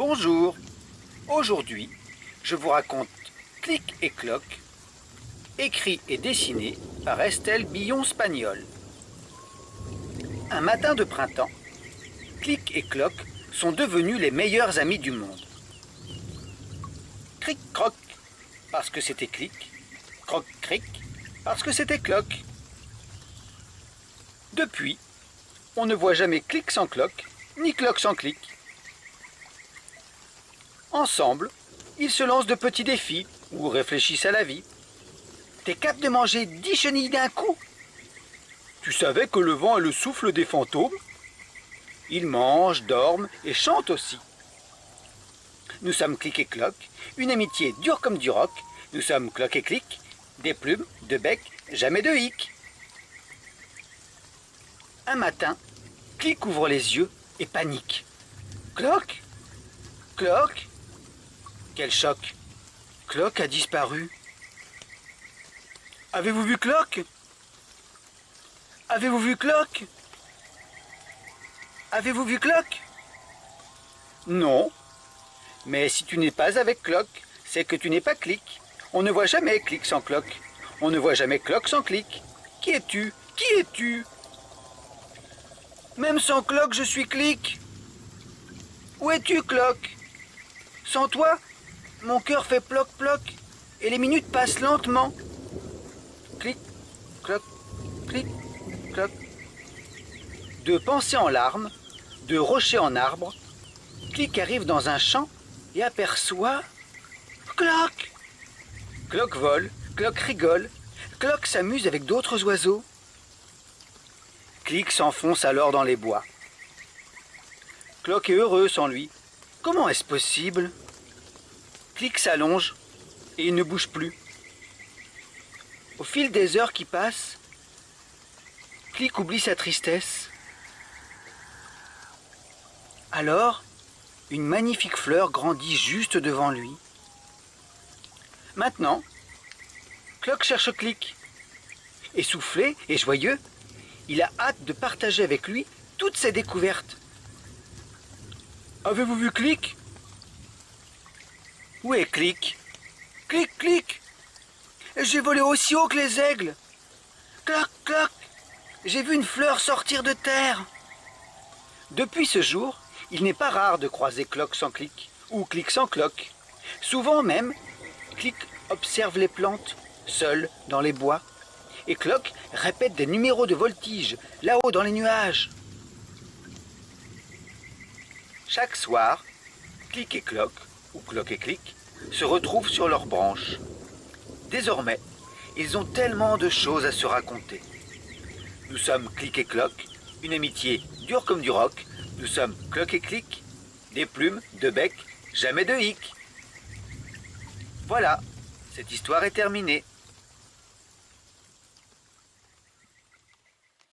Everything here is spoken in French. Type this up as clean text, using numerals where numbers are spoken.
Bonjour, aujourd'hui je vous raconte Clic et Cloc, écrit et dessiné par Estelle Billon-Spagnol. Un matin de printemps, Clic et Cloc sont devenus les meilleurs amis du monde. Cric-croc, parce que c'était Clic, croc-cric, parce que c'était Cloc. Depuis, on ne voit jamais Clic sans Cloc, ni Cloc sans Clic. Ensemble, ils se lancent de petits défis ou réfléchissent à la vie. T'es capable de manger 10 chenilles d'un coup? Tu savais que le vent est le souffle des fantômes? Ils mangent, dorment et chantent aussi. Nous sommes Clic et Cloc, une amitié dure comme du roc. Nous sommes Cloc et Clic, des plumes, de bec, jamais de hic. Un matin, Clic ouvre les yeux et panique. Cloc? Cloc? Quel choc! Cloc a disparu. Avez-vous vu Cloc? Avez-vous vu Cloc? Avez-vous vu Cloc? Non. Mais si tu n'es pas avec Cloc, c'est que tu n'es pas Clic. On ne voit jamais Clic sans Cloc. On ne voit jamais Cloc sans Clic. Qui es-tu? Qui es-tu? Même sans Cloc, je suis Clic. Où es-tu, Cloc? Sans toi, mon cœur fait ploc-ploc et les minutes passent lentement. Clic, cloc, clic, cloc. De pensée en larmes, de rocher en arbre, Clic arrive dans un champ et aperçoit Cloc. Cloc vole, Cloc rigole, Cloc s'amuse avec d'autres oiseaux. Clic s'enfonce alors dans les bois. Cloc est heureux sans lui. Comment est-ce possible? Clic s'allonge et il ne bouge plus. Au fil des heures qui passent, Clic oublie sa tristesse. Alors, une magnifique fleur grandit juste devant lui. Maintenant, Cloc cherche Clic. Essoufflé et joyeux, il a hâte de partager avec lui toutes ses découvertes. Avez-vous vu Clic? Où est Clic? Clic, Clic! J'ai volé aussi haut que les aigles. Cloc, cloc! J'ai vu une fleur sortir de terre. Depuis ce jour, il n'est pas rare de croiser Cloc sans Clic, ou Clic sans Cloc. Souvent même, Clic observe les plantes, seul dans les bois, et Cloc répète des numéros de voltige, là-haut dans les nuages. Chaque soir, Clic et Cloc, ou Cloc et Clic, se retrouvent sur leurs branches. Désormais, ils ont tellement de choses à se raconter. Nous sommes Clic et Cloc, une amitié dure comme du roc. Nous sommes Cloc et Clic, des plumes, de bec, jamais de hic. Voilà, cette histoire est terminée.